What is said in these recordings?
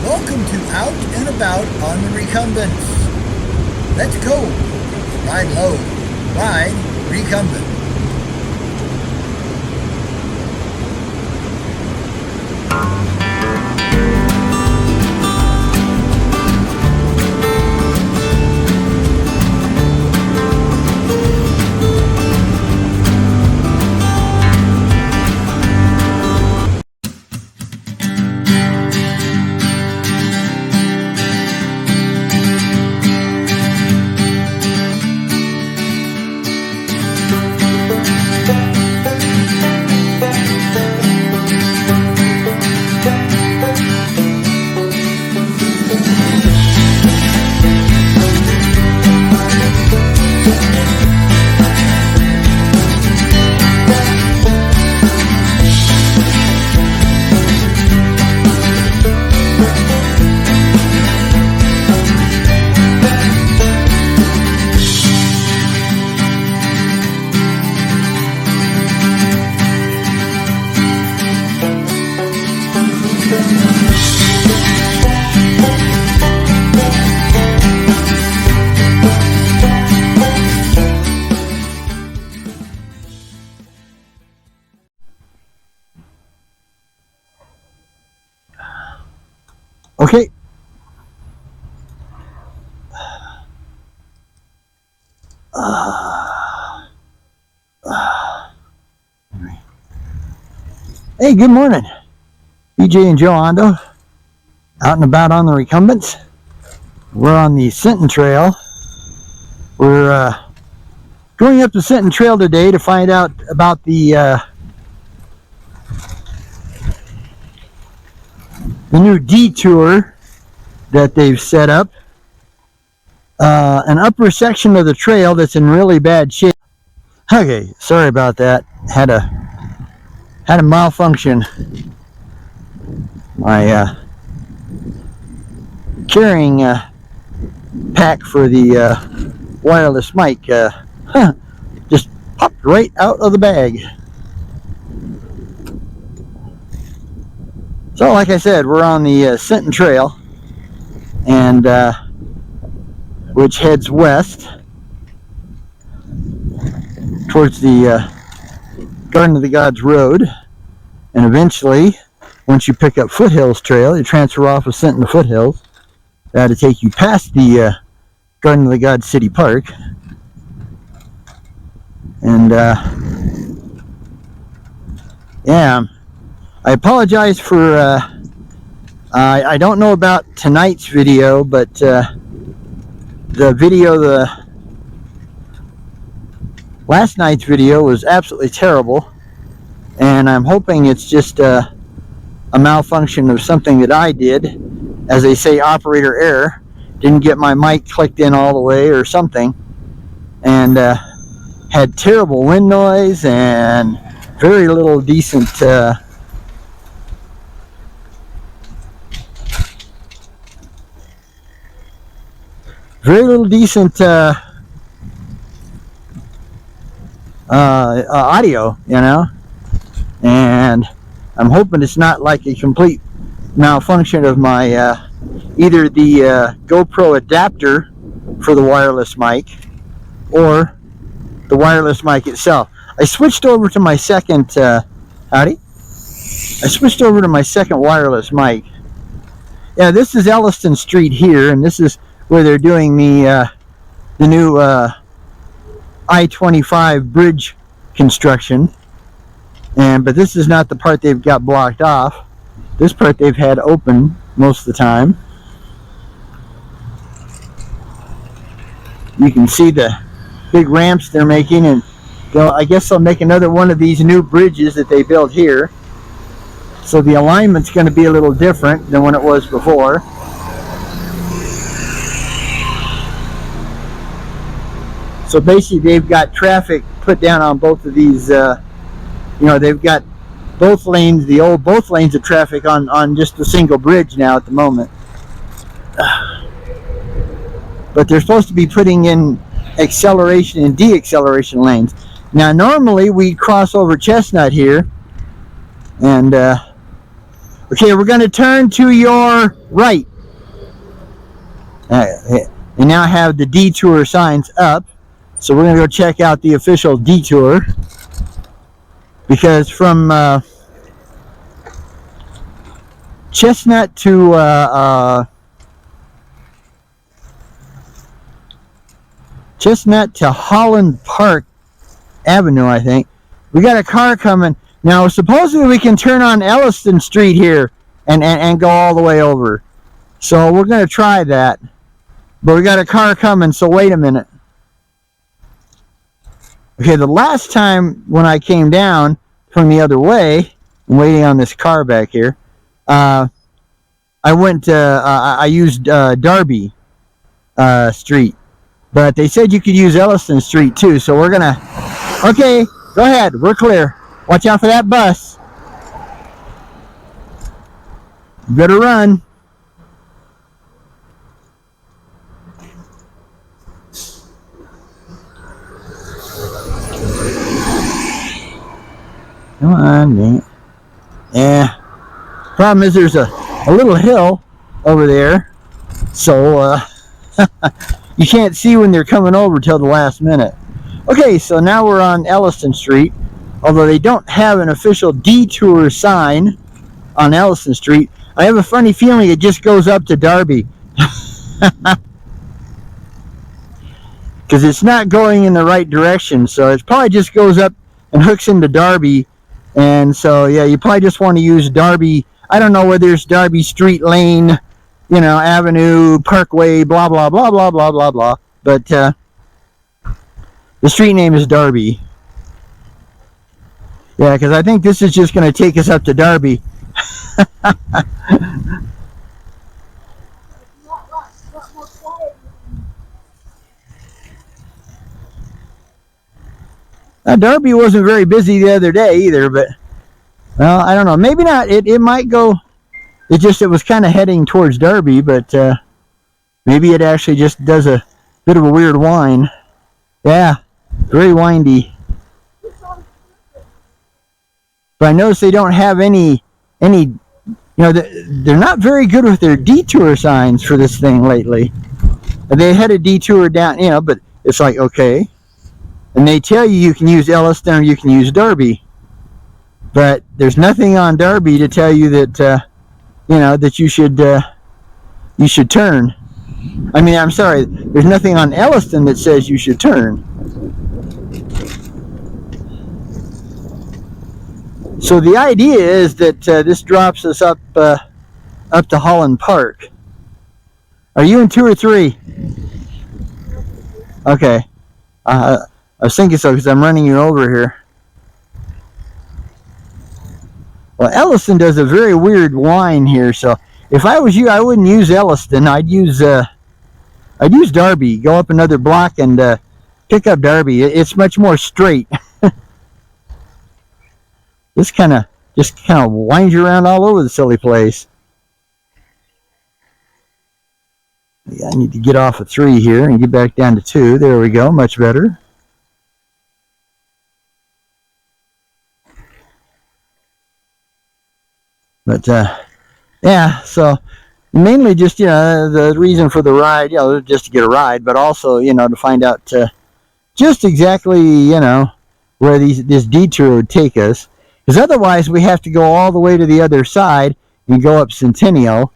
Welcome to Out and About on the Recumbents. Let's go. Ride low. Ride recumbent. Okay. Hey, good morning. BJ and Joe Ondo, out and about on the Recumbents. We're on the Sinton Trail. We're going up the Sinton Trail today to find out about the new DETOUR that they've set up. An upper section of the trail that's in really bad shape. Okay, sorry about that. Had a malfunction. My carrying pack for the wireless mic just popped right out of the bag. So, like I said, we're on the Sinton Trail, and which heads west towards the Garden of the Gods Road, and eventually, once you pick up Foothills Trail, you transfer off of Sinton to Foothills. That'll take you past the Garden of the Gods City Park, and yeah. I apologize for, I don't know about tonight's video, but the last night's video was absolutely terrible, and I'm hoping it's just a malfunction of something that I did. As they say, operator error. Didn't get my mic clicked in all the way or something, and had terrible wind noise and very little decent audio, you know, and I'm hoping it's not like a complete malfunction of my either the GoPro adapter for the wireless mic or the wireless mic itself. I switched over to my second I switched over to my second wireless mic. Yeah, this is Elliston Street here, and this is where they're doing the new I-25 bridge construction. But this is not the part they've got blocked off. This part they've had open most of the time. You can see the big ramps they're making, and I guess they'll make another one of these new bridges that they built here. So the alignment's going to be a little different than when it was before. So basically they've got traffic put down on both of these, you know, they've got both lanes, both lanes of traffic on just a single bridge now at the moment. But they're supposed to be putting in acceleration and deceleration lanes. Now normally we cross over Chestnut here, and Okay, we're going to turn to your right. We now have the detour signs up. So we're going to go check out the official detour. Because from Chestnut to Holland Park Avenue, I think, we got a car coming. Now, supposedly we can turn on Elliston Street here and go all the way over. So we're going to try that. But we got a car coming, so wait a minute. Okay, the last time when I came down from the other way, I'm waiting on this car back here, I used Darby Street. But they said you could use Elliston Street too, so we're going to... Okay, go ahead, we're clear. Watch out for that bus. You better run. Come on, dang it. Yeah. Problem is there's a little hill over there, so you can't see when they're coming over till the last minute. Okay, so now we're on Elliston Street, although they don't have an official detour sign on Elliston Street. I have a funny feeling it just goes up to Darby. Because it's not going in the right direction, so it probably just goes up and hooks into Darby. And so, yeah, you probably just want to use Darby. I don't know whether it's Darby Street Lane, you know, Avenue, Parkway, blah, blah, blah, blah, blah, blah, blah. But the street name is Darby. Yeah, because I think this is just going to take us up to Darby. Darby wasn't very busy the other day either, but, well, I don't know. Maybe not. It might go, it was kind of heading towards Darby, but maybe it actually just does a bit of a weird whine. Yeah, very windy. But I notice they don't have any, you know, they're not very good with their detour signs for this thing lately. They had a detour down, you know, but it's like, okay. And they tell you you can use Elliston or you can use Darby. But there's nothing on Darby to tell you that, you know, that you should turn. I mean, I'm sorry, there's nothing on Elliston that says you should turn. So the idea is that this drops us up to Holland Park. Are you in 2 or 3? Okay. I was thinking so because I'm running you over here. Well, Elliston does a very weird whine here, so if I was you, I wouldn't use Elliston. I'd use Darby. Go up another block and pick up Darby. It's much more straight. This just kind of winds you around all over the silly place. Yeah, I need to get off of 3 here and get back down to 2. There we go, much better. But yeah, so mainly just, you know, the reason for the ride, you know, just to get a ride, but also, you know, to find out just exactly, you know, where this detour would take us. Because otherwise we have to go all the way to the other side and go up Centennial.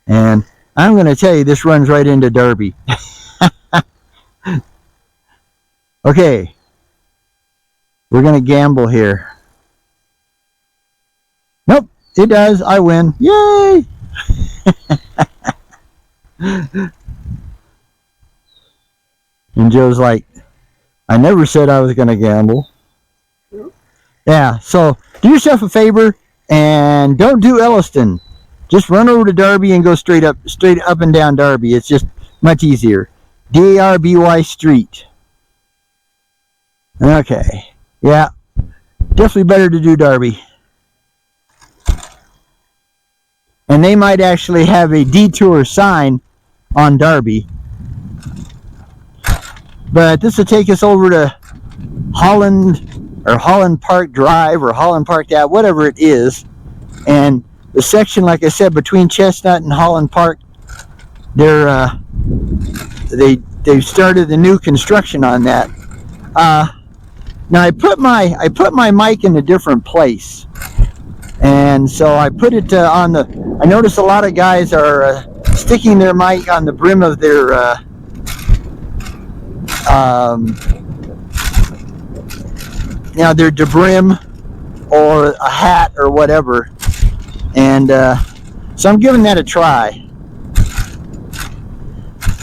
And I'm going to tell you, this runs right into Darby. Okay. We're going to gamble here. Nope, it does. I win. Yay! And Joe's like, I never said I was going to gamble. Yeah, so do yourself a favor and don't do Elliston. Just run over to Darby and go straight up and down Darby. It's just much easier. DETOUR Street. Okay. Yeah. Definitely better to do Darby. And they might actually have a detour sign on Darby. But this will take us over to Holland Park Drive or Holland Park Ave, whatever it is. And the section, like I said, between Chestnut and Holland Park, they've started the new construction on that. Now I put my mic in a different place, and so I put it on the. I notice a lot of guys are sticking their mic on the brim of their their brim or a hat or whatever, and so I'm giving that a try.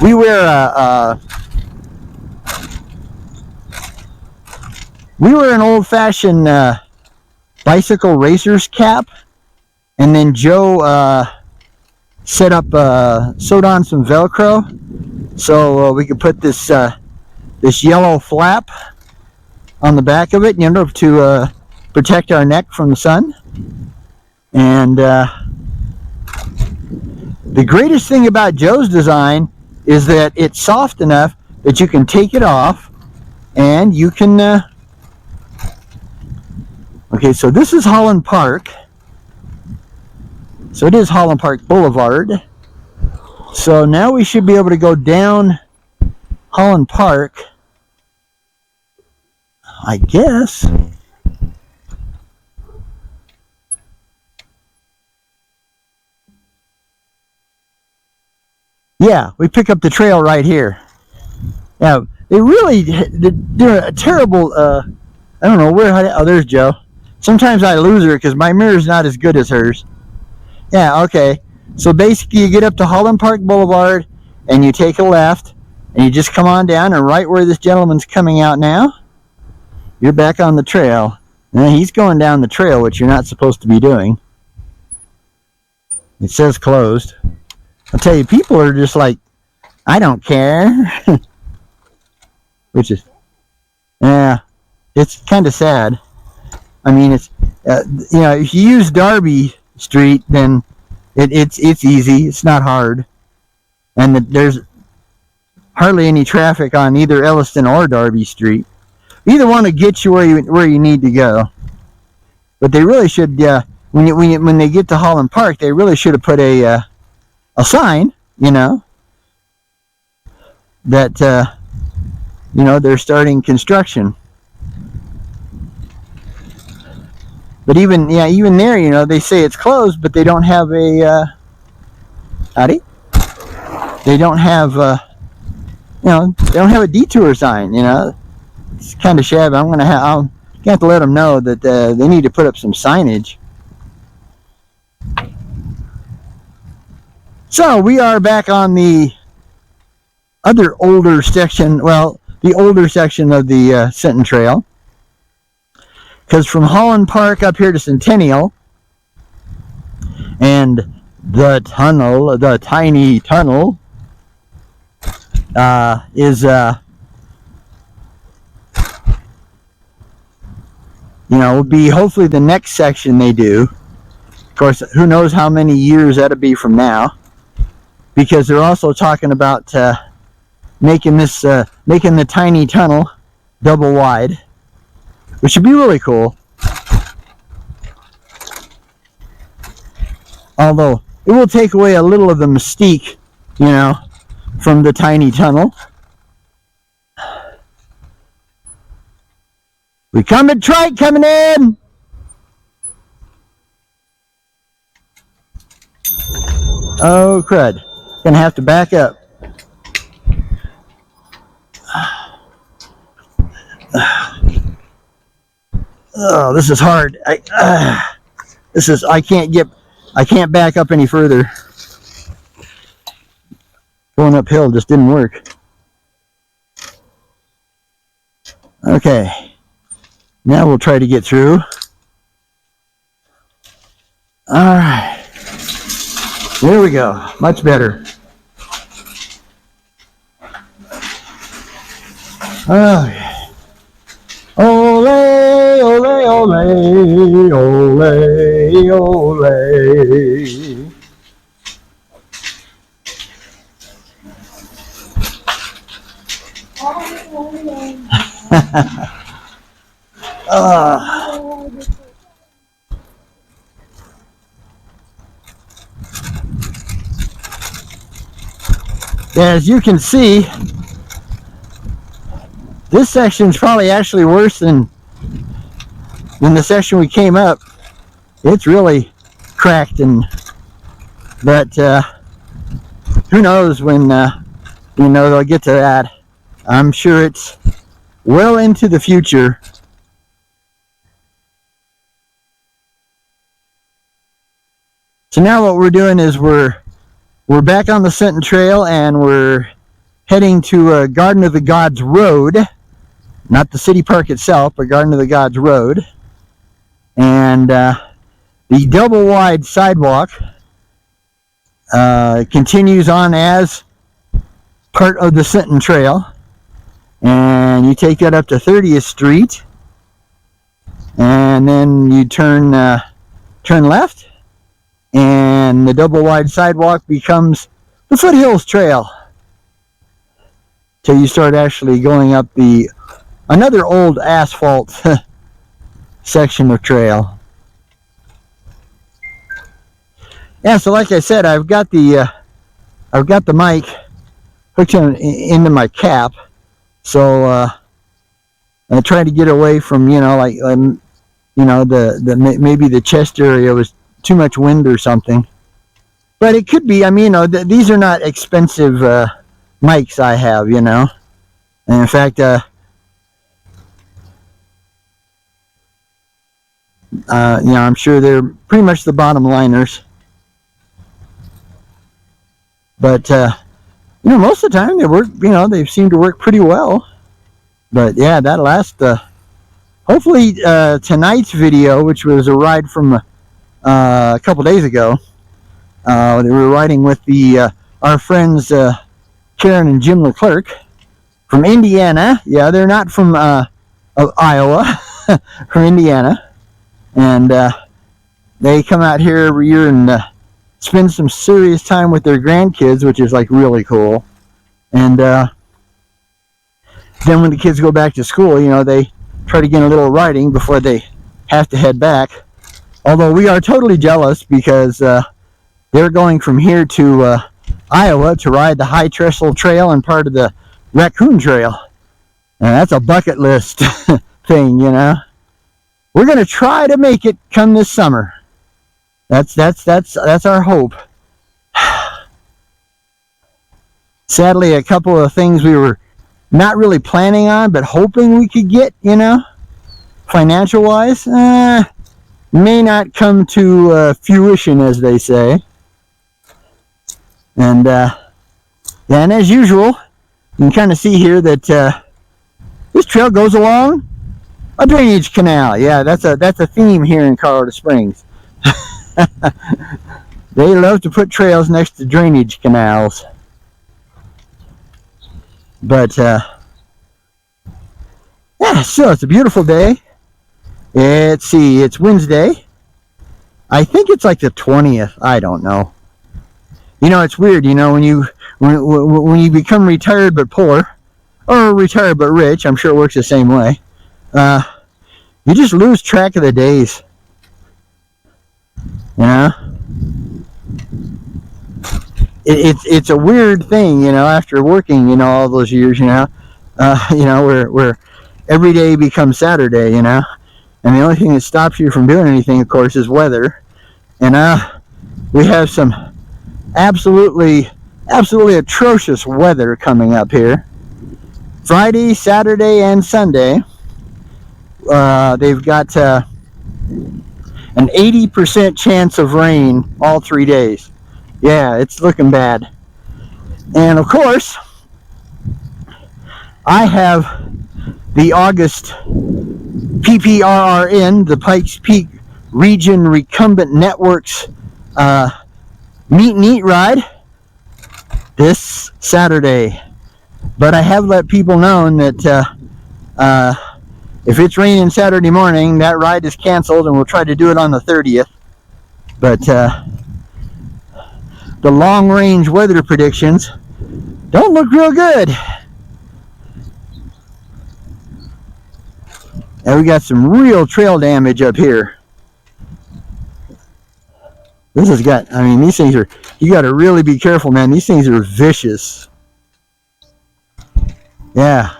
We wear an old-fashioned bicycle racer's cap, and then Joe sewed on some Velcro so we could put this yellow flap on the back of it, to protect our neck from the sun. And the greatest thing about Joe's design is that it's soft enough that you can take it off and you can okay, so this is Holland Park. So it is Holland Park Boulevard. So now we should be able to go down Holland Park, I guess. Yeah, we pick up the trail right here. Now, they're a terrible, I don't know, there's Joe. Sometimes I lose her because my mirror's not as good as hers. Yeah, okay. So basically you get up to Holland Park Boulevard and you take a left and you just come on down, and right where this gentleman's coming out now, you're back on the trail. Now he's going down the trail, which you're not supposed to be doing. It says closed. I'll tell you, people are just like, I don't care. Which is, yeah, it's kind of sad. I mean, it's, if you use Darby Street, then it's easy. It's not hard. And there's hardly any traffic on either Elliston or Darby Street. Either one will get you where you need to go. But they really should, when they get to Holland Park, they really should have put a sign, that they're starting construction. But even there, they say it's closed, but they don't have a howdy. They don't have they don't have a detour sign. It's kind of shabby. I'll have to let them know that they need to put up some signage. So we are back on the other older section, the older section of the Sinton Trail. Because from Holland Park up here to Centennial, and the tiny tunnel, is, will be hopefully the next section they do. Of course, who knows how many years that'll be from now. Because they're also talking about making the tiny tunnel double wide, which would be really cool. Although it will take away a little of the mystique, from the tiny tunnel. Recumbent trike coming in. Oh crud. Gonna have to back up. Oh, this is hard. I can't back up any further. Going uphill just didn't work. Okay. Now we'll try to get through. All right. There we go. Much better. Okay. Ole, ole, ole, ole, ole. As you can see, this section's probably actually worse than the section we came up. It's really cracked, but who knows when they'll get to that. I'm sure it's well into the future. So now what we're doing is we're back on the Sinton Trail, and we're heading to Garden of the Gods Road. Not the city park itself, but Garden of the Gods Road. And the double wide sidewalk continues on as part of the Sinton Trail. And you take that up to 30th Street. And then you turn left. And the double wide sidewalk becomes the Foothills Trail. Till you start actually going up another old asphalt section of trail. Yeah, so like I said, I've got the mic hooked into my cap, so I tried to get away from maybe the chest area was too much wind or something. But it could be. I mean, these are not expensive mics I have, And in fact, I'm sure they're pretty much the bottom liners. But most of the time they work. They seem to work pretty well. But yeah, that last. Hopefully tonight's video, which was a ride from a couple days ago, we were riding with our friends Karen and Jim Leclerc from Indiana. Yeah, they're not from Iowa, from Indiana. And they come out here every year and spend some serious time with their grandkids, which is like really cool. And then when the kids go back to school, they try to get a little riding before they have to head back. Although we are totally jealous because they're going from here to Iowa to ride the High Trestle Trail and part of the Raccoon Trail. And that's a bucket list thing, We're going to try to make it come this summer. That's our hope. Sadly, a couple of things we were not really planning on, but hoping we could get, financial-wise, may not come to fruition, as they say. And and as usual, you can kind of see here that this trail goes along a drainage canal. Yeah, that's a theme here in Colorado Springs. They love to put trails next to drainage canals. But yeah, so it's a beautiful day. Let's see, it's Wednesday. I think it's like the 20th. I don't know. It's weird. When you become retired but poor, or retired but rich, I'm sure it works the same way. You just lose track of the days. It's a weird thing, after working, all those years, where every day becomes Saturday, and the only thing that stops you from doing anything, of course, is weather. And we have some absolutely atrocious weather coming up here. Friday, Saturday, and Sunday. They've got an 80% chance of rain all 3 days. Yeah, it's looking bad. And of course, I have the August PPRRN, the Pikes Peak Region Recumbent Network's Meet and Eat ride this Saturday. But I have let people know that if it's raining Saturday morning, that ride is canceled, and we'll try to do it on the 30th. But the long-range weather predictions don't look real good. And we got some real trail damage up here. This has got, these things are, you got to really be careful, man. These things are vicious. Yeah.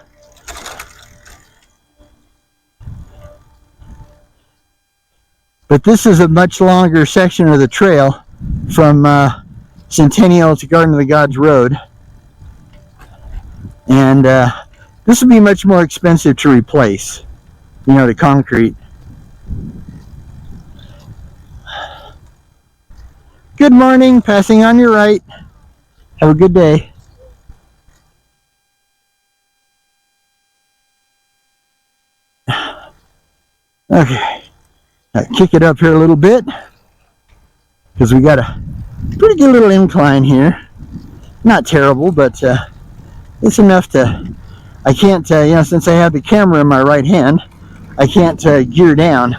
But this is a much longer section of the trail from Centennial to Garden of the Gods Road. And this would be much more expensive to replace, you know, the concrete. Good morning, passing on your right. Have a good day. Okay, kick it up here a little bit because we got a pretty good little incline here. Not terrible, but it's enough to, I can't, you know, since I have the camera in my right hand, I can't gear down.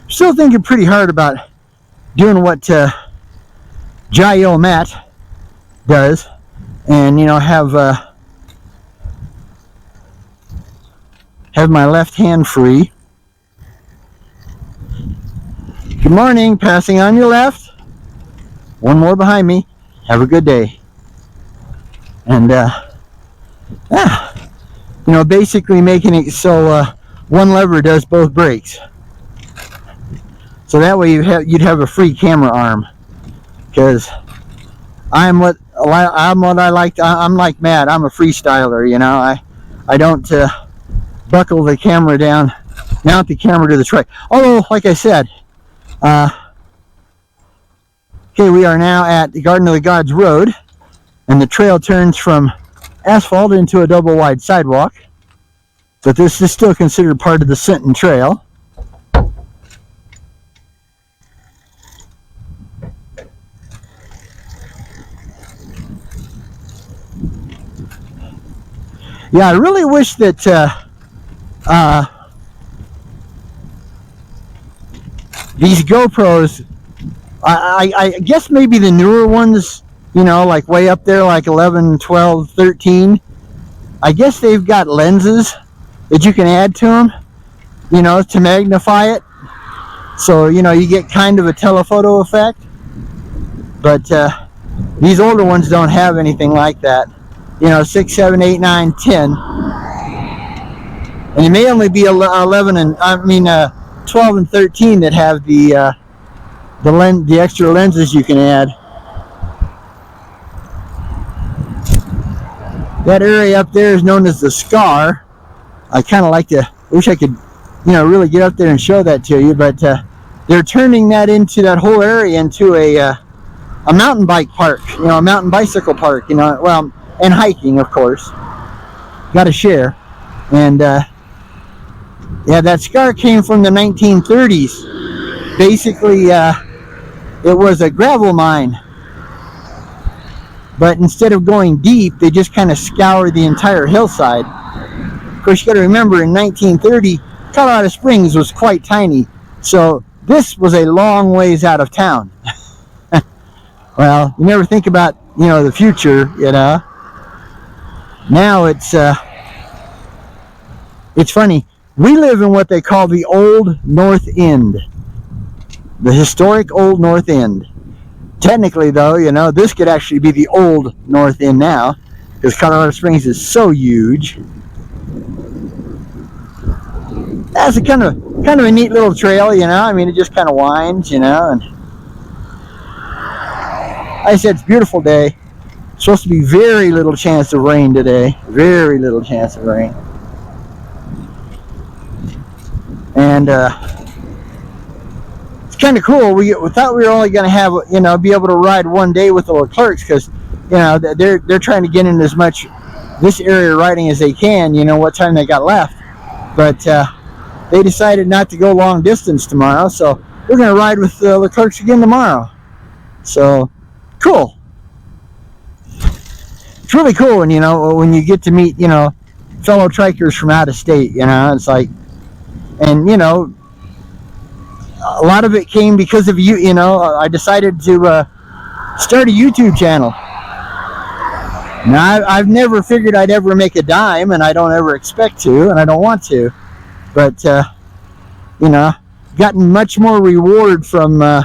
Still thinking pretty hard about doing what Jayo Matt does, and you know, have my left hand free. Good morning, passing on your left. One more behind me. Have a good day. And you know, basically making it so one lever does both brakes. So that way you'd have a free camera arm. Because I'm what I like. I'm like Matt. I'm a freestyler. You know, I don't buckle the camera down, mount the camera to the truck. Although, like I said, okay, we are now at the Garden of the Gods Road, and the trail turns from asphalt into a double wide sidewalk. But this is still considered part of the Sinton Trail. Yeah, I really wish that these GoPros, I guess maybe the newer ones, you know, like way up there, like 11, 12, 13, I guess they've got lenses that you can add to them, you know, to magnify it. So, you know, you get kind of a telephoto effect. But these older ones don't have anything like that. You know, 6, 7, 8, 9, 10. And it may only be 11 and, 12 and 13 that have the extra lenses you can add. That area up there is known as the Scar. I kind of like to, wish I could, you know, really get up there and show that to you, but they're turning that whole area into a mountain bike park, you know, a mountain bicycle park, you know, well, and hiking, of course. Got to share. And yeah, that Scar came from the 1930s. Basically, it was a gravel mine. But instead of going deep, they just kind of scoured the entire hillside. Of course, you got to remember, in 1930, Colorado Springs was quite tiny. So this was a long ways out of town. Well, you never think about, you know, the future, you know. Now it's funny. We live in what they call the Old North End. The historic Old North End. Technically, though, you know, this could actually be the Old North End now, because Colorado Springs is so huge. That's a kind of a neat little trail, you know. I mean, it just kind of winds, you know. And like I said, it's a beautiful day. Supposed to be very little chance of rain today. Very little chance of rain. And it's kind of cool. We thought we were only going to have, you know, be able to ride one day with the Leclercs, because, you know, they're trying to get in as much this area riding as they can, you know, what time they got left. But they decided not to go long distance tomorrow, so we're going to ride with the Leclercs again tomorrow. So, cool. It's really cool when, you know, when you get to meet, you know, fellow trikers from out of state, you know. It's like, and, you know, a lot of it came because of you, you know. I decided to start a YouTube channel. Now, I've never figured I'd ever make a dime, and I don't ever expect to, and I don't want to. But, you know, gotten much more reward from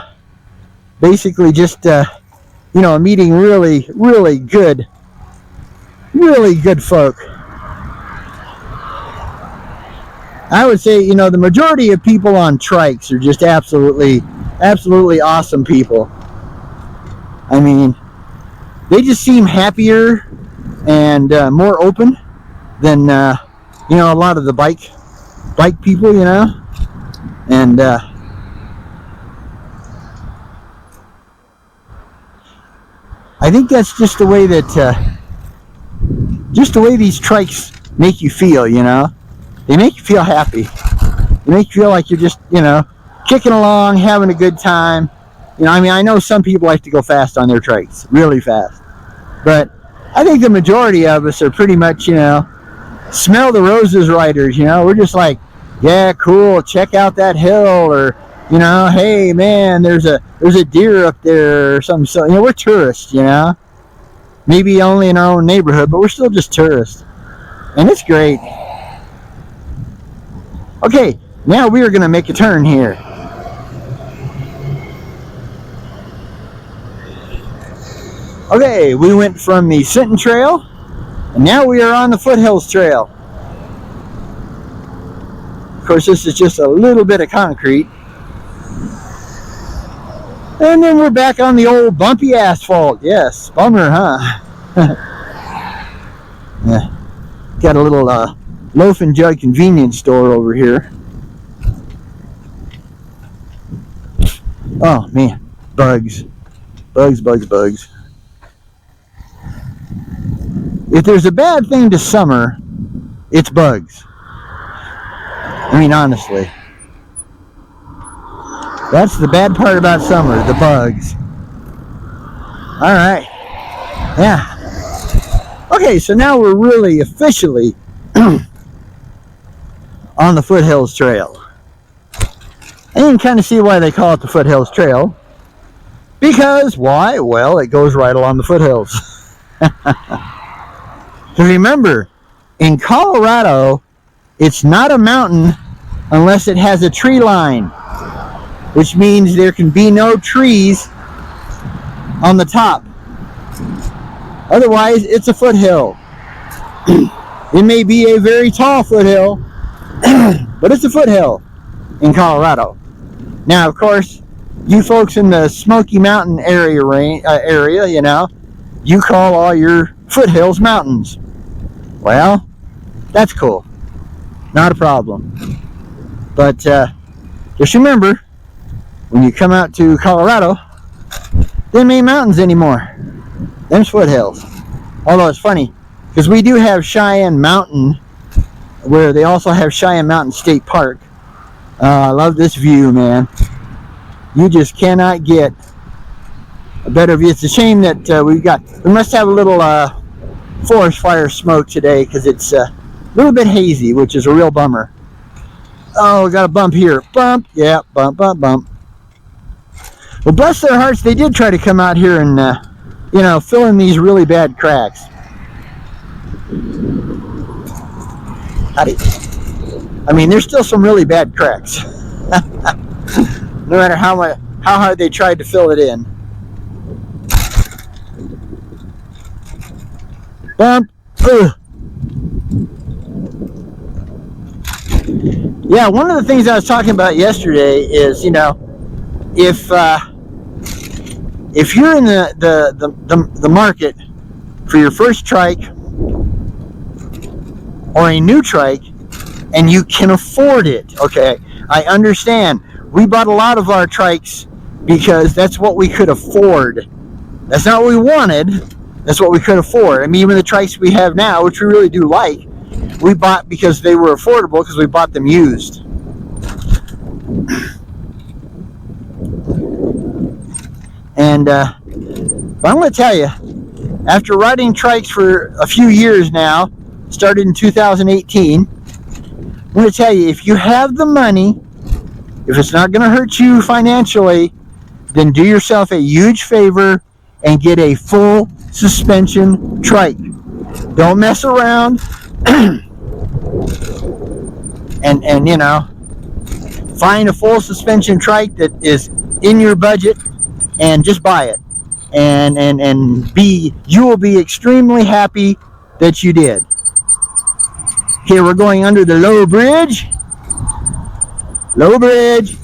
basically just you know, meeting really, really good folk. I would say, you know, the majority of people on trikes are just absolutely awesome people. I mean, they just seem happier and more open than, you know, a lot of the bike people, you know. And I think that's just the way that, just the way these trikes make you feel, you know. They make you feel happy. They make you feel like you're just, you know, kicking along, having a good time. You know, I mean, I know some people like to go fast on their trikes, really fast. But I think the majority of us are pretty much, you know, smell the roses riders, you know. We're just like, yeah, cool, check out that hill, or, you know, hey, man, there's a deer up there or something. So, you know, we're tourists, you know. Maybe only in our own neighborhood, but we're still just tourists. And it's great. Okay, now we are going to make a turn here. Okay, we went from the Sinton Trail, and now we are on the Foothills Trail. Of course, this is just a little bit of concrete. And then we're back on the old bumpy asphalt. Yes, bummer, huh? Yeah. Got a little loaf and jug convenience store over here. Oh man, bugs. If there's a bad thing to summer, it's bugs. I mean, honestly. That's the bad part about summer, the bugs. Alright. Yeah. Okay, so now we're really officially on the Foothills Trail. And you can kind of see why they call it the Foothills Trail. Because, why? Well, it goes right along the foothills. So remember, in Colorado, it's not a mountain unless it has a tree line, which means there can be no trees on the top. Otherwise, it's a foothill. It may be a very tall foothill, but it's a foothill in Colorado. Now, of course, you folks in the Smoky Mountain area, you know, you call all your foothills mountains. Well, that's cool. Not a problem. But just remember, when you come out to Colorado, them ain't mountains anymore. Them's foothills. Although it's funny, because we do have Cheyenne Mountain, where they also have Cheyenne Mountain State Park. I love this view, man. You just cannot get a better view. It's a shame that we must have a little forest fire smoke today, because it's a little bit hazy, which is a real bummer. Oh, we got a bump here. Bump. Yeah, bump. Well, bless their hearts, they did try to come out here and, you know, fill in these really bad cracks. Howdy. I mean, there's still some really bad cracks. No matter how hard they tried to fill it in. Bump. Ugh. Yeah, one of the things I was talking about yesterday is, you know, if you're in the market for your first trike or a new trike and you can afford it, okay, I understand. We bought a lot of our trikes because that's what we could afford. That's not what we wanted. That's what we could afford. I mean, even the trikes we have now, which we really do like, we bought because they were affordable, because we bought them used. And but I'm going to tell you, after riding trikes for a few years now, started in 2018, I'm going to tell you, if you have the money, if it's not going to hurt you financially, then do yourself a huge favor and get a full suspension trike. Don't mess around. and you know, find a full suspension trike that is in your budget and just buy it. and B, you will be extremely happy that you did. Here we're going under the low bridge. Low bridge.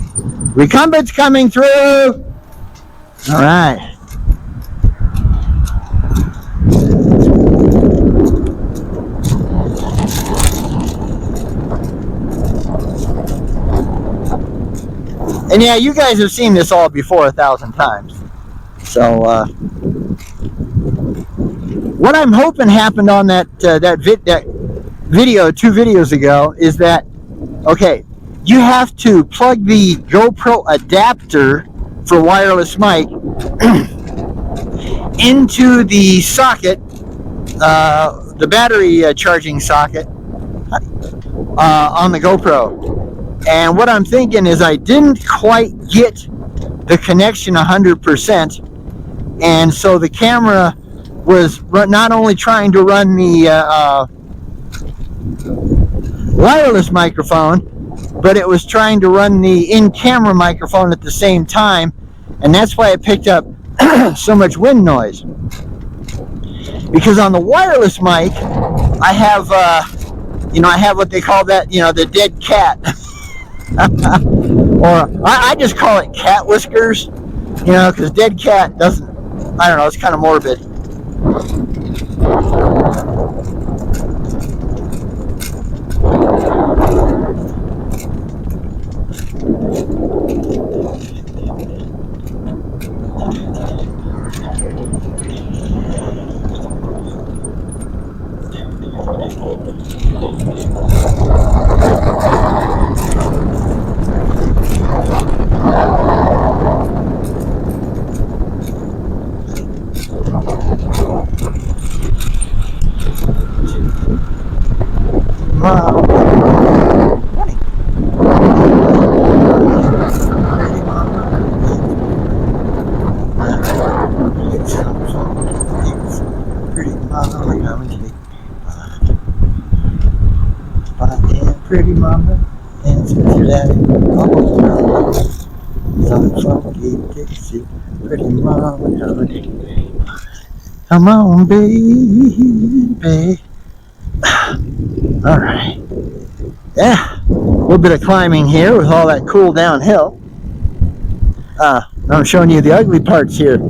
Recumbents coming through. All right. And yeah, you guys have seen this all before 1,000 times. So what I'm hoping happened on that video 2 videos ago is that, okay, you have to plug the GoPro adapter for wireless mic into the socket, the battery charging socket on the GoPro. And what I'm thinking is I didn't quite get the connection 100%, and so the camera was not only trying to run the wireless microphone, but it was trying to run the in-camera microphone at the same time, and that's why it picked up so much wind noise. Because on the wireless mic, I have I have what they call that, the dead cat. Or I just call it cat whiskers, because dead cat doesn't, I don't know, it's kind of morbid. Pretty mama, and your daddy, pretty mama, come on, baby. All right, yeah, a little bit of climbing here with all that cool downhill. I'm showing you the ugly parts here.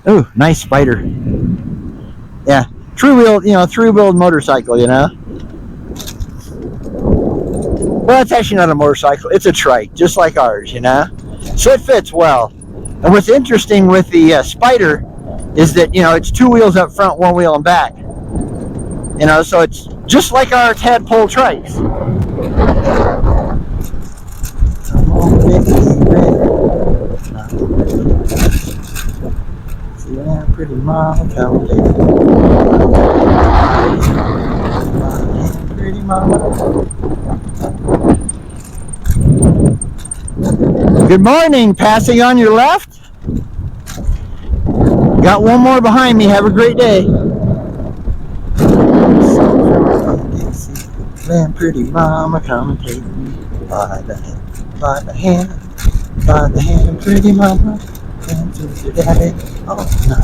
Oh, nice spider. Yeah. Three-wheeled motorcycle, Well, it's actually not a motorcycle. It's a trike, just like ours, So it fits well. And what's interesting with the Spider is that, it's 2 wheels up front, 1 wheel in back. So it's just like our tadpole trikes. Yeah, pretty mama, come pretty mama. Good morning, passing on your left. Got one more behind me. Have a great day. Man, pretty mama, come and take me by the hand, pretty mama. Daddy. Oh, no.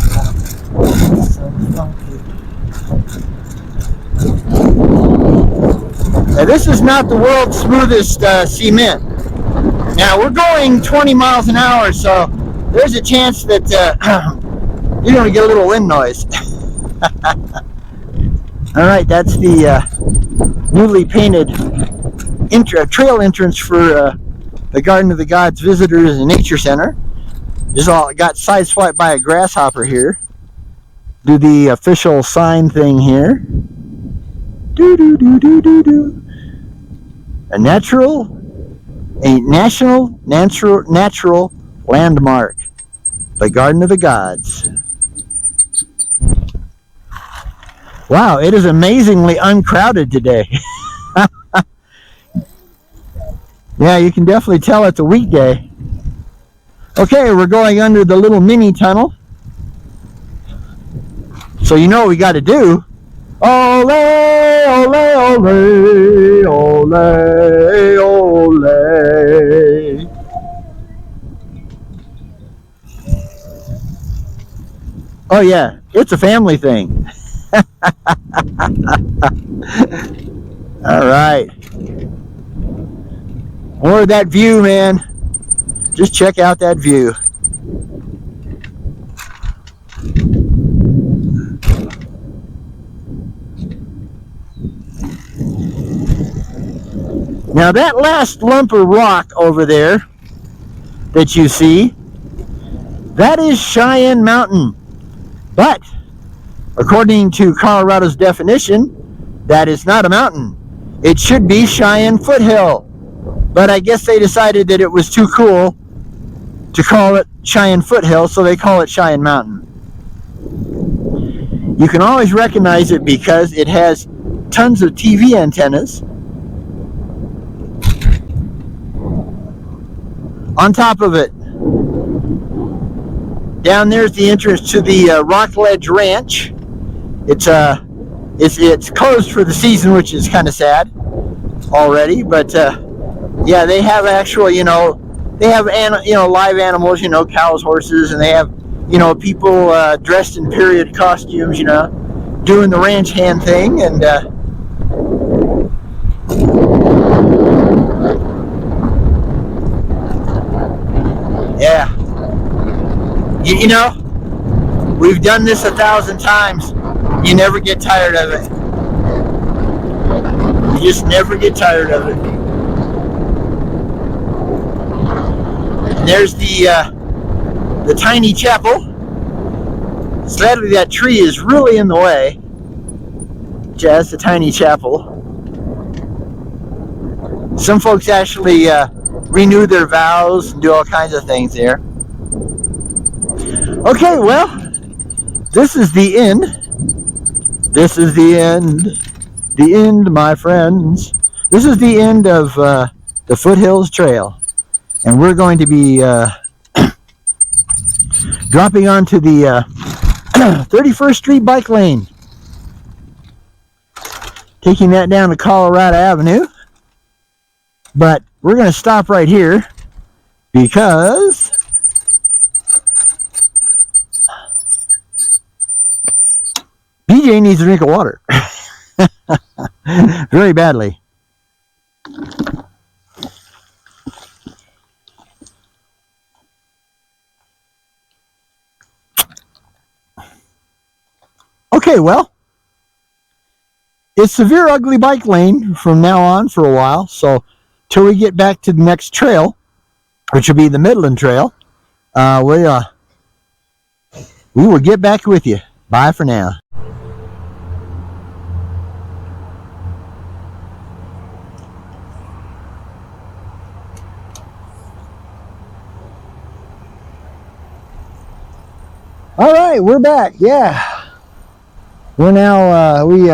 So funky. Now, this is not the world's smoothest cement. Now, we're going 20 miles an hour, so there's a chance that you're going to get a little wind noise. All right, that's the newly painted trail entrance for the Garden of the Gods Visitors and Nature Center. Just got sideswiped by a grasshopper here. Do the official sign thing here. A national landmark, the Garden of the Gods. Wow, it is amazingly uncrowded today. Yeah, you can definitely tell it's a weekday. Okay, we're going under the little mini tunnel. So you know what we got to do. Ole, ole, ole, ole, ole. Oh yeah, it's a family thing. All right. More of that view, man. Just check out that view. Now that last lump of rock over there that you see, that is Cheyenne Mountain. But according to Colorado's definition, that is not a mountain. It should be Cheyenne Foothill. But I guess they decided that it was too cool to call it Cheyenne Foothill, so they call it Cheyenne Mountain. You can always recognize it because it has tons of TV antennas on top of it. Down there's the entrance to the Rockledge Ranch. It's closed for the season, which is kind of sad already. But yeah, they have actual, they have live animals, cows, horses, and they have people dressed in period costumes, doing the ranch hand thing, and yeah. We've done this 1,000 times. You never get tired of it. You just never get tired of it. And there's the tiny chapel. Sadly, that tree is really in the way. Just the tiny chapel. Some folks actually renew their vows and do all kinds of things there. Okay, well, this is the end. This is the end. The end, my friends. This is the end of the Foothills Trail. And we're going to be dropping onto the 31st Street bike lane. Taking that down to Colorado Avenue. But we're going to stop right here because BJ needs a drink of water. Very badly. Okay, well, it's severe ugly bike lane from now on for a while, so till we get back to the next trail, which will be the Midland Trail, we will get back with you. Bye for now. All right, we're back. Yeah, we're now we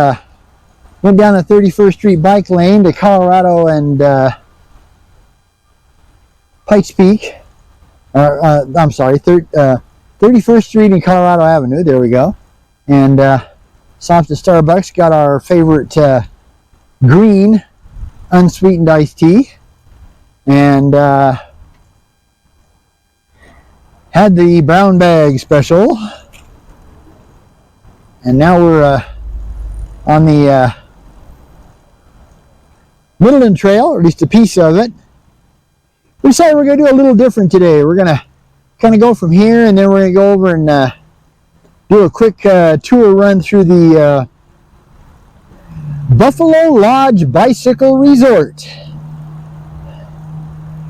went down the 31st Street bike lane to Colorado and Pikes Peak. I'm sorry, 31st Street and Colorado Avenue. There we go. And stopped at Starbucks. Got our favorite green unsweetened iced tea, and had the brown bag special. And now we're on the Midland Trail, or at least a piece of it. We decided we're going to do a little different today. We're going to kind of go from here, and then we're going to go over and do a quick tour run through the Buffalo Lodge Bicycle Resort.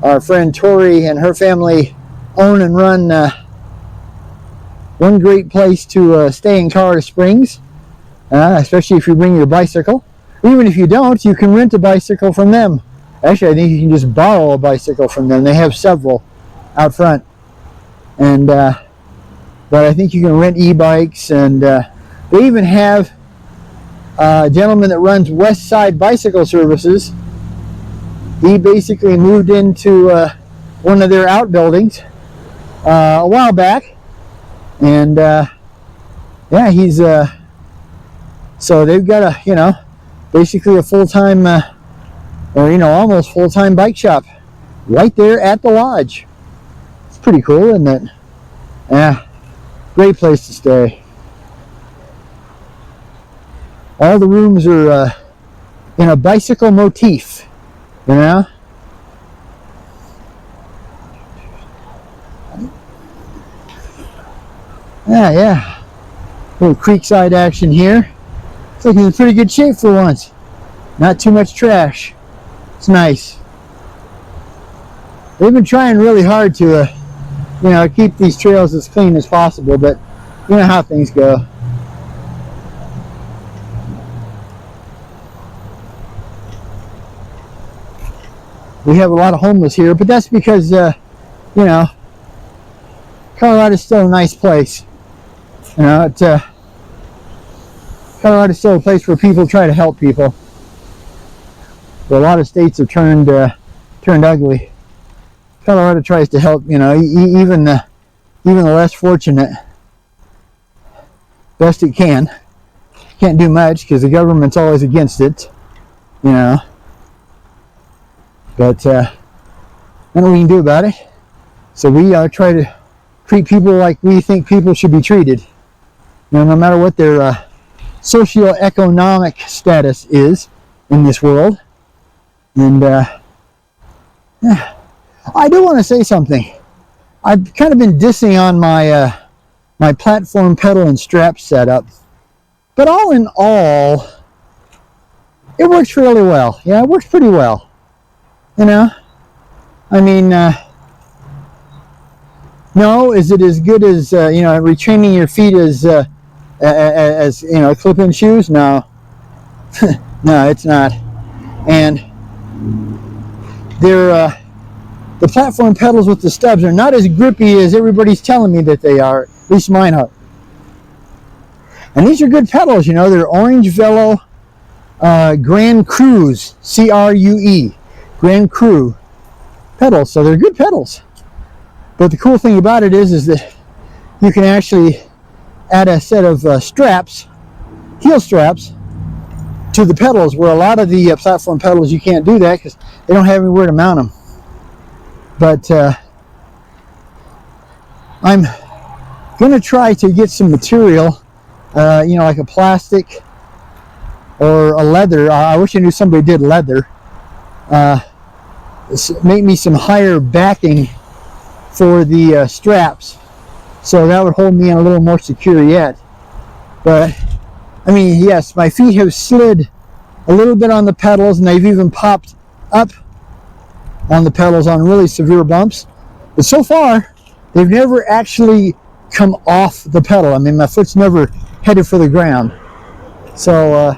Our friend Tori and her family own and run one great place to stay in Colorado Springs, especially if you bring your bicycle. Even if you don't, you can rent a bicycle from them. Actually, I think you can just borrow a bicycle from them. They have several out front. And but I think you can rent e-bikes, and they even have a gentleman that runs West Side Bicycle Services. He basically moved into one of their outbuildings a while back, and yeah, he's so they've got a basically a full-time or almost full-time bike shop right there at the lodge. It's pretty cool, isn't it? Yeah. Great place to stay. All the rooms are in a bicycle motif, you know? Yeah. Little creekside action here. Looks like it's in pretty good shape for once. Not too much trash. It's nice. They've been trying really hard to, you know, keep these trails as clean as possible, but you know how things go. We have a lot of homeless here, but that's because, you know, Colorado's still a nice place. You know, Colorado's still a place where people try to help people. But a lot of states have turned ugly. Colorado tries to help, you know, even the less fortunate, best it can. Can't do much because the government's always against it, you know. But nothing we can do about it. So we try to treat people like we think people should be treated. You know, no matter what their socioeconomic status is in this world. And yeah, I do want to say something. I've kind of been dissing on my my platform pedal and strap setup, but all in all, it works really well. Yeah, it works pretty well. You know, I mean, no, is it as good as you know, retraining your feet as you know, clip-in shoes? No, no, it's not. And they're the platform pedals with the stubs are not as grippy as everybody's telling me that they are. At least mine are. And these are good pedals, you know. They're Orange Velo Grand Cruz, C-R-U-E, Grand Cru pedals. So they're good pedals. But the cool thing about it is that you can actually add a set of straps, heel straps, to the pedals, where a lot of the platform pedals you can't do that because they don't have anywhere to mount them. But I'm going to try to get some material, you know, like a plastic or a leather. I wish I knew somebody did leather. Make me some higher backing for the straps, so that would hold me in a little more secure yet. But I mean, yes, my feet have slid a little bit on the pedals, and they've even popped up on the pedals on really severe bumps. But so far, they've never actually come off the pedal. I mean, my foot's never headed for the ground. So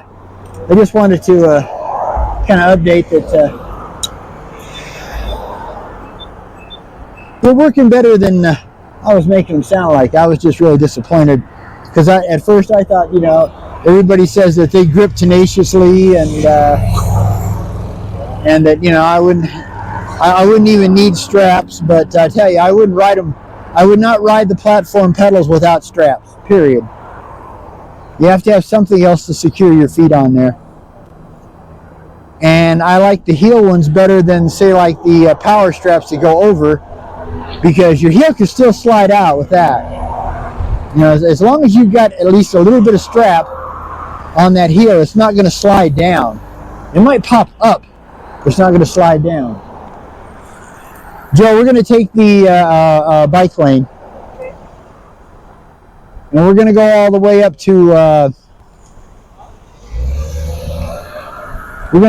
I just wanted to kind of update that they're working better than I was making them sound like. I was just really disappointed because at first I thought, you know, everybody says that they grip tenaciously and that, you know, I wouldn't even need straps. But I tell you, I wouldn't ride them. I would not ride the platform pedals without straps. Period. You have to have something else to secure your feet on there. And I like the heel ones better than, say, like the power straps that go over, because your heel can still slide out with that. You know, as long as you've got at least a little bit of strap on that heel, it's not going to slide down. It might pop up, but it's not going to slide down. Joe, we're going to take the bike lane. And we're going to go all the way up to well, we're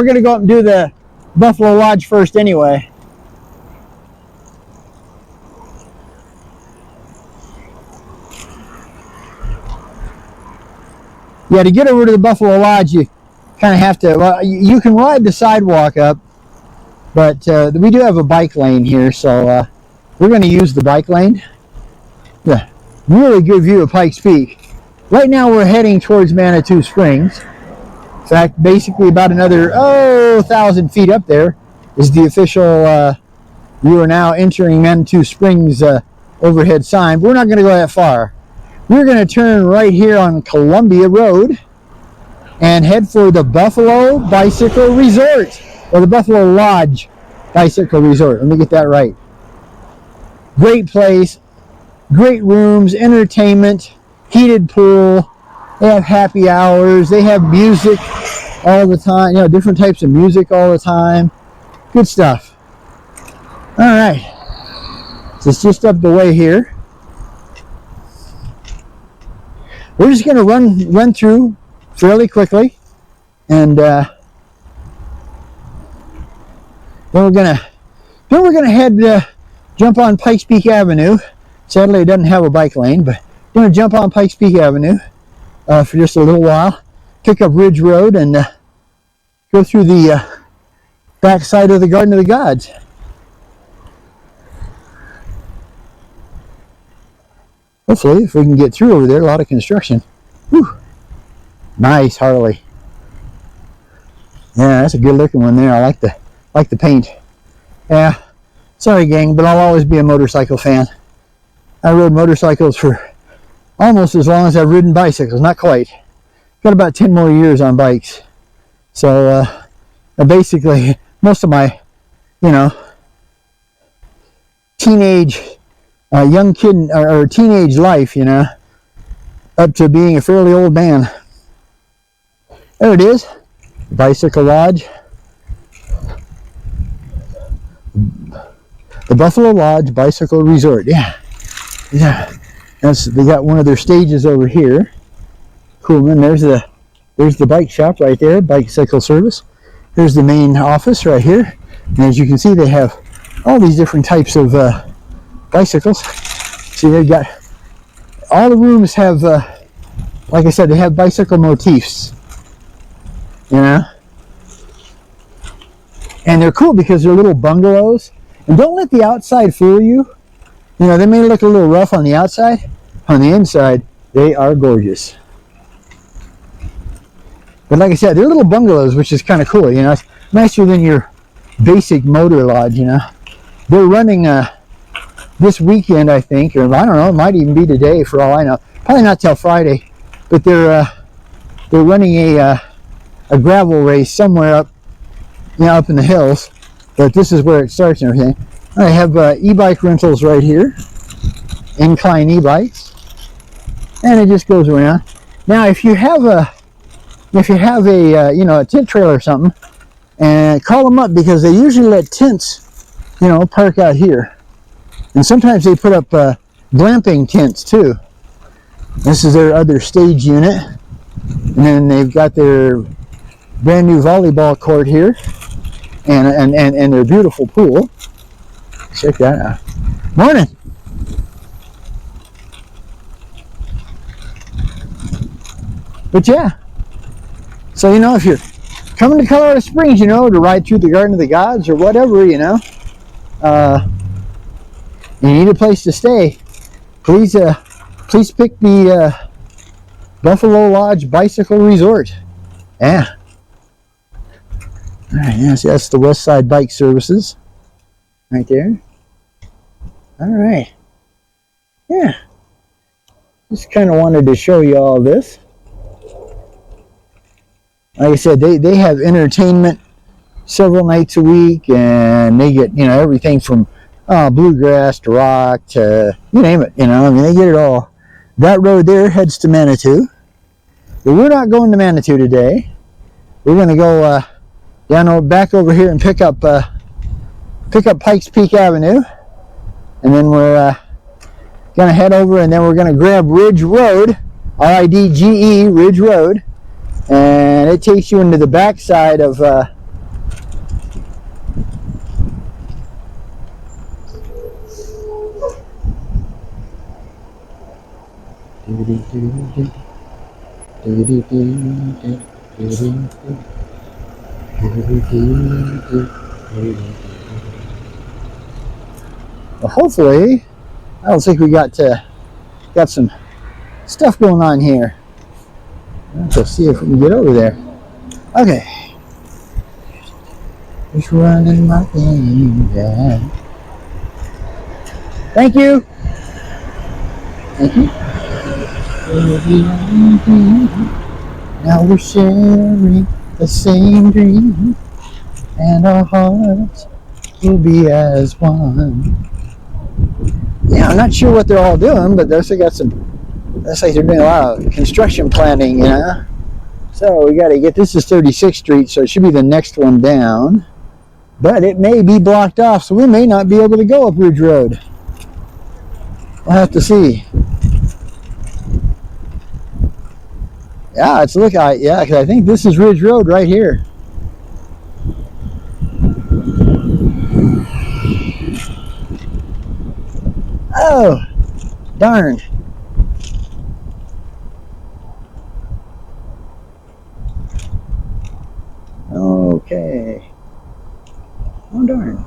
going to go up and do the Buffalo Lodge first anyway. Yeah, to get over to the Buffalo Lodge, you kind of have to, well, you can ride the sidewalk up, but we do have a bike lane here, so we're going to use the bike lane. Yeah, really good view of Pikes Peak. Right now we're heading towards Manitou Springs. In fact, basically about another 1,000 feet up there is the official you are now entering Manitou Springs overhead sign. But we're not going to go that far. We're going to turn right here on Columbia Road and head for the Buffalo Bicycle Resort, or the Buffalo Lodge Bicycle Resort. Let me get that right. Great place, great rooms, entertainment, heated pool. They have happy hours. They have music all the time. You know, different types of music all the time. Good stuff. All right. So it's just up the way here. We're just going to run through fairly quickly, and then we're gonna head jump on Pikes Peak Avenue. Sadly, it doesn't have a bike lane, but we're gonna jump on Pikes Peak Avenue for just a little while. Pick up Ridge Road and go through the back side of the Garden of the Gods. Hopefully, if we can get through over there, a lot of construction. Whew. Nice Harley. Yeah, that's a good looking one there. I like the paint. Yeah, sorry gang, but I'll always be a motorcycle fan. I rode motorcycles for almost as long as I've ridden bicycles, not quite. Got about 10 more years on bikes. So basically, most of my, you know, teenage, young kid or teenage life, you know, up to being a fairly old man. There it is, Bicycle Lodge. The Buffalo Lodge Bicycle Resort. Yeah. They got one of their stages over here. Cool. And there's the bike shop right there, bicycle service. There's the main office right here. And as you can see, they have all these different types of bicycles. See, they've got all the rooms have, like I said, they have bicycle motifs. You know, and they're cool because they're little bungalows. And don't let the outside fool you. You know, they may look a little rough on the outside. On the inside, they are gorgeous. But like I said, they're little bungalows, which is kind of cool. You know, it's nicer than your basic motor lodge. You know, they're running this weekend, I think, or I don't know. It might even be today, for all I know. Probably not till Friday. But they're running a gravel race somewhere up, you know, up in the hills. But this is where it starts and everything. I have e-bike rentals right here, incline e-bikes, and it just goes around. Now, if you have a you know, a tent trailer or something, and call them up, because they usually let tents, you know, park out here, and sometimes they put up glamping tents too. This is their other stage unit, and then they've got their brand new volleyball court here, and their beautiful pool. Check that out. Morning. But yeah, so you know, if you're coming to Colorado Springs, you know, to ride through the Garden of the Gods or whatever, you know, you need a place to stay, please pick the Buffalo Lodge Bicycle Resort. Yeah. All right, yeah, so that's the West Side Bike Services right there. All right. Yeah. Just kind of wanted to show you all this. Like I said, they have entertainment several nights a week, and they get, you know, everything from bluegrass to rock to you name it, you know. I mean, they get it all. That road there heads to Manitou. But we're not going to Manitou today. We're going to go back over here and pick up Pikes Peak Avenue, and then we're gonna head over, and then we're gonna grab Ridge Road, R-I-D-G-E, Ridge Road, and it takes you into the backside of well, hopefully, I don't think we got some stuff going on here. Let's see if we can get over there. Okay. Just running my thing down. Thank you. Thank you. Now we're sharing the same dream, and our hearts will be as one. Yeah, I'm not sure what they're all doing, but they got some. Looks like they're doing a lot of construction planning, you know. So we got to get, this is 36th Street, so it should be the next one down. But it may be blocked off, so we may not be able to go up Ridge Road. We'll have to see. Yeah, it's look out. Yeah, because I think this is Ridge Road right here. Oh, darn. Okay. Oh, darn.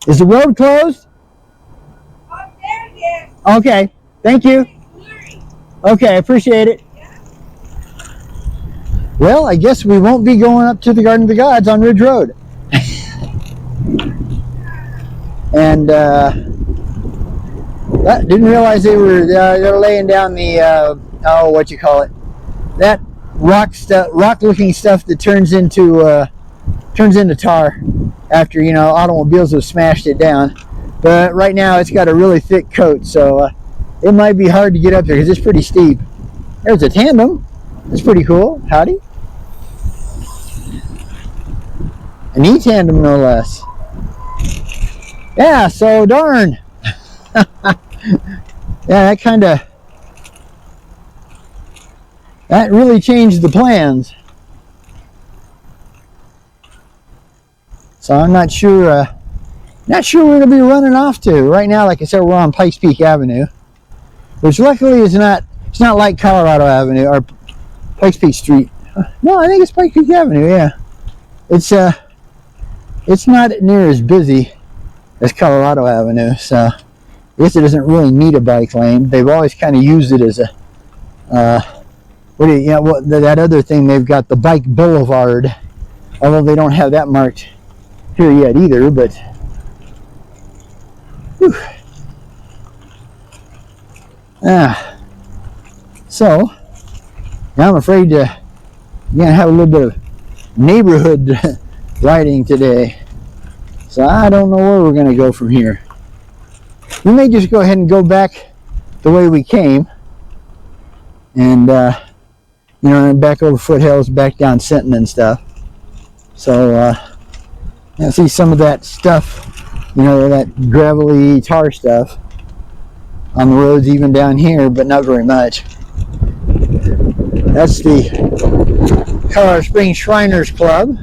Is the road closed? Up there, yes. Okay, thank you. Okay, I appreciate it. Yeah. Well, I guess we won't be going up to the Garden of the Gods on Ridge Road. And didn't realize they were they're laying down the oh, what you call it, that rock looking stuff that turns into tar after, you know, automobiles have smashed it down. But right now it's got a really thick coat, so it might be hard to get up there because it's pretty steep. There's a tandem. That's pretty cool. Howdy. An E-tandem, no less. Yeah, so darn. Yeah, that really changed the plans. So I'm not sure where to be running off to. Right now, like I said, we're on Pikes Peak Avenue, which luckily is not, it's not like Colorado Avenue or Pikes Peak Street. No, I think it's Pikes Peak Avenue, yeah. It's not near as busy as Colorado Avenue, so I guess it doesn't really need a bike lane. They've always kind of used it as a that other thing they've got, the bike boulevard, although they don't have that marked here yet either. But whew. So now I'm afraid you're gonna have a little bit of neighborhood riding today, so I don't know where we're gonna go from here. We may just go ahead and go back the way we came, and you know, back over foothills, back down Sinton and stuff. So you see some of that stuff, you know, that gravelly tar stuff on the roads even down here, but not very much. That's the Colorado Springs Shriners Club.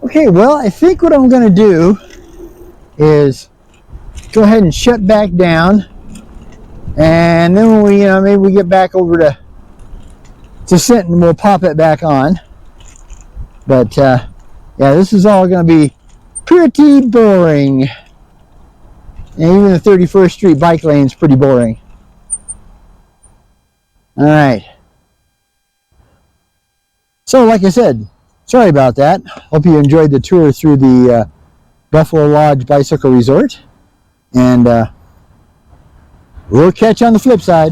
Okay, well, I think what I'm going to do is go ahead and shut back down, and then when we, you know, maybe we get back over to Sinton, we'll pop it back on. But yeah, this is all going to be pretty boring, and even the 31st Street bike lane is pretty boring. All right. So, like I said, sorry about that. Hope you enjoyed the tour through the Buffalo Lodge Bicycle Resort. And we'll catch you on the flip side.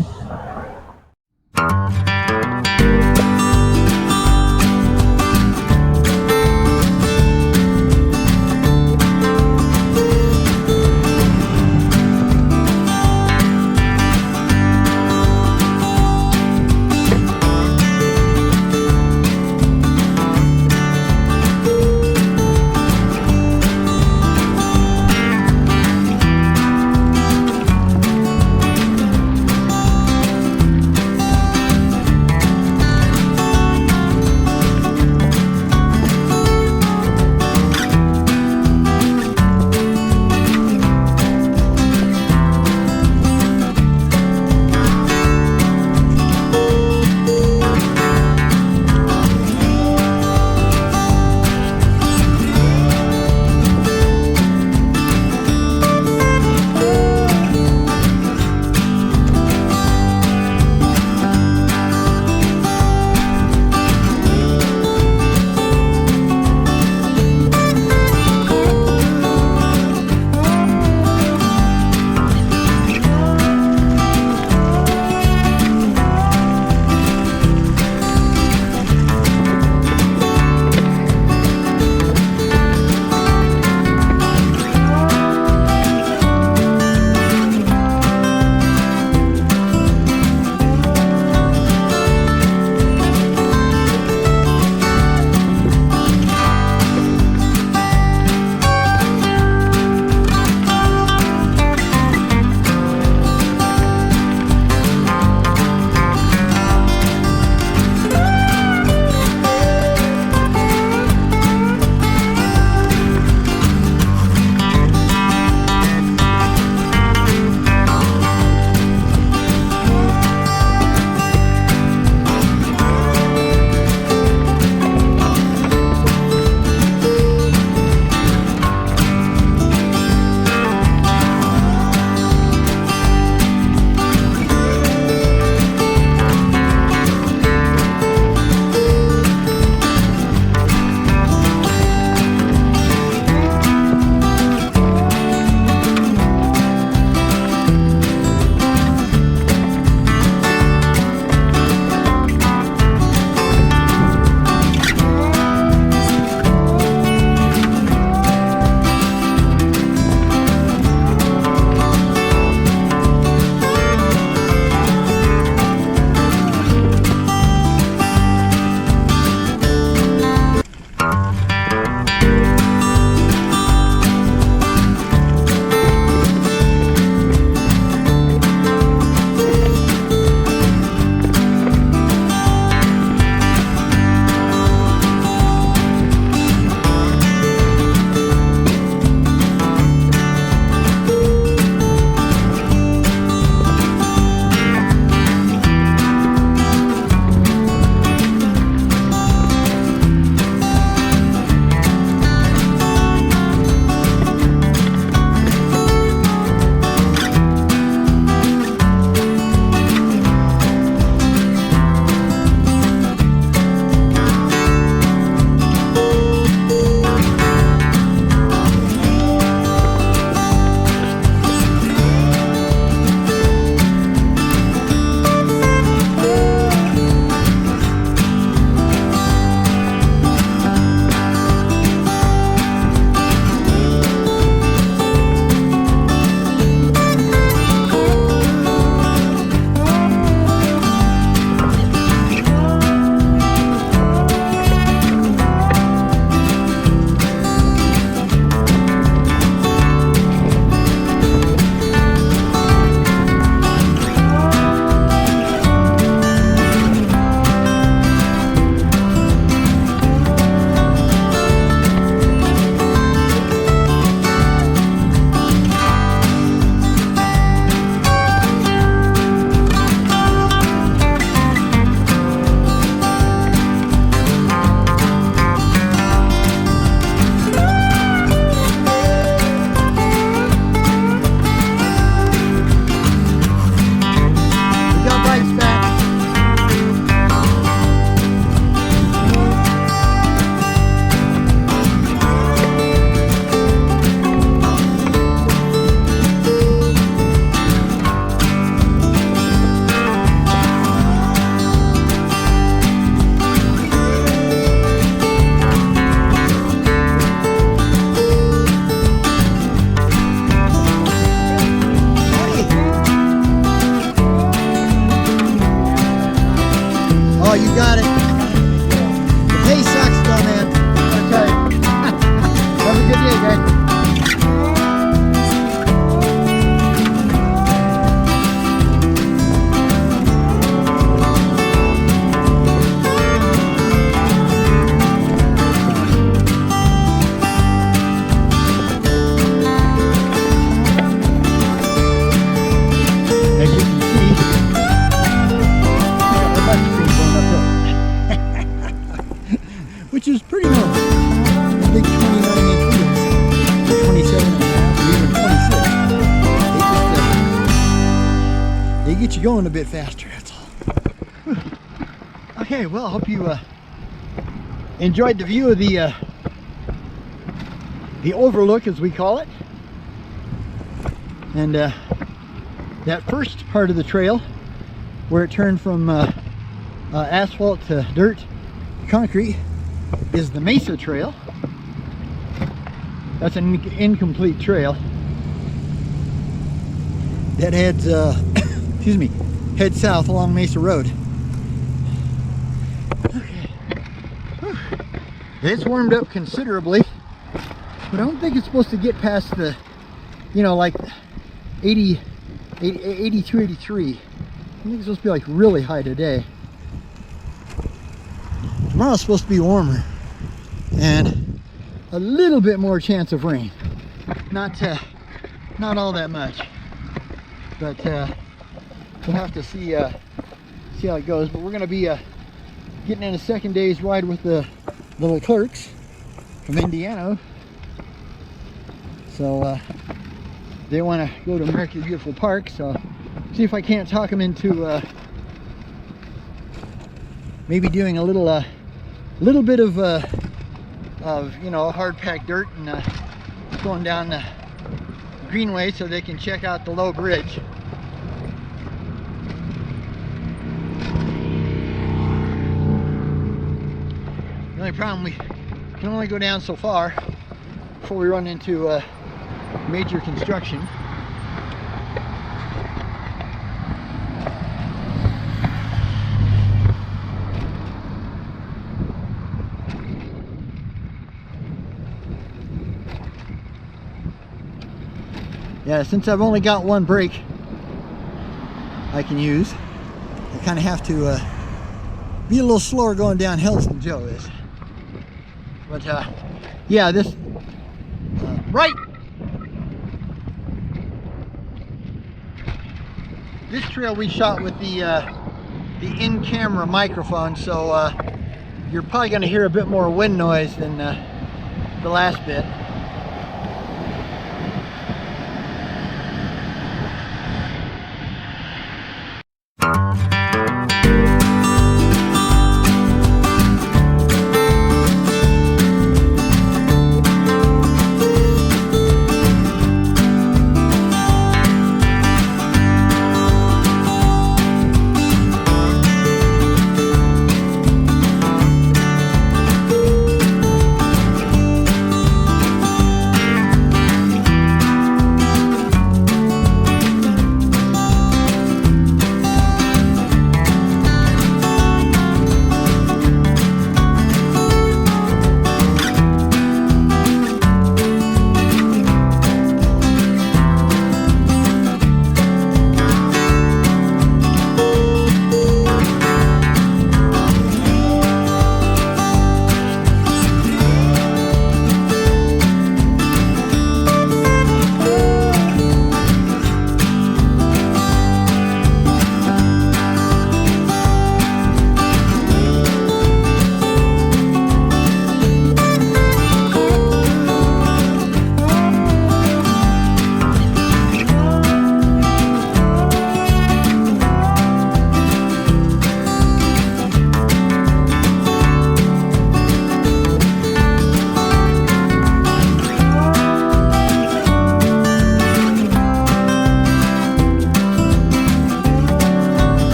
get you going a bit faster, that's all. Whew. Okay, well, I hope you enjoyed the view of the overlook, as we call it. And that first part of the trail, where it turned from asphalt to dirt, concrete, is the Mesa Trail. That's an incomplete trail that heads, excuse me, heads south along Mesa Road. Okay. Whew. It's warmed up considerably, but I don't think it's supposed to get past the, you know, like 82, 83. I think it's supposed to be like really high today. Tomorrow's supposed to be warmer and a little bit more chance of rain. Not all that much, but we'll have to see how it goes. But we're going to be getting in a second day's ride with the Leclercs from Indiana. So they want to go to America's Beautiful Park, so see if I can't talk them into maybe doing a little bit of you know, hard packed dirt and going down the greenway so they can check out the low bridge. The only problem, we can only go down so far before we run into major construction. Yeah, since I've only got one brake I can use, I kind of have to be a little slower going down hills than Joe is. But yeah, this right. This trail we shot with the in-camera microphone, so you're probably going to hear a bit more wind noise than the last bit.